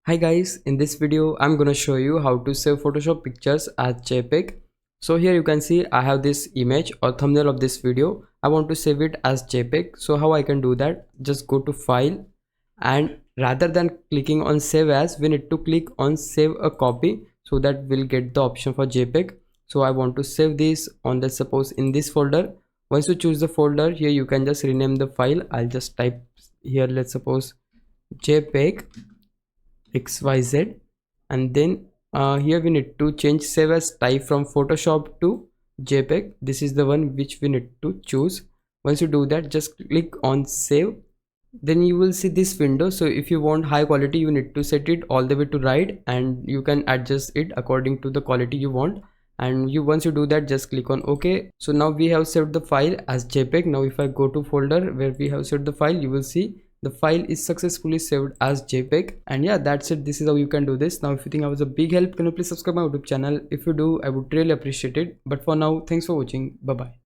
Hi guys, in this video I'm gonna show you how to save Photoshop pictures as JPEG. So here you can see I have this image or thumbnail of this video. I want to save it as JPEG. So how I can do that? Just go to file, and rather than clicking on save as, we need to click on save a copy so that we'll get the option for JPEG. So I want to save this on, let's suppose, in this folder. Once you choose the folder, here you can just rename the file. I'll just type here, let's suppose, JPEG xyz, and then here we need to change save as type from Photoshop to JPEG. This is the one which we need to choose. Once you do that, just click on save. Then you will see this window. So if you want high quality, you need to set it all the way to right, and you can adjust it according to the quality you want. And once you do that, just click on OK. So now we have saved the file as JPEG. Now if I go to folder where we have saved the file, you will see the file is successfully saved as JPEG. And yeah, that's it. This is how you can do this. Now if you think I was a big help, can you please subscribe my YouTube channel? If you do, I would really appreciate it. But for now, thanks for watching. Bye bye.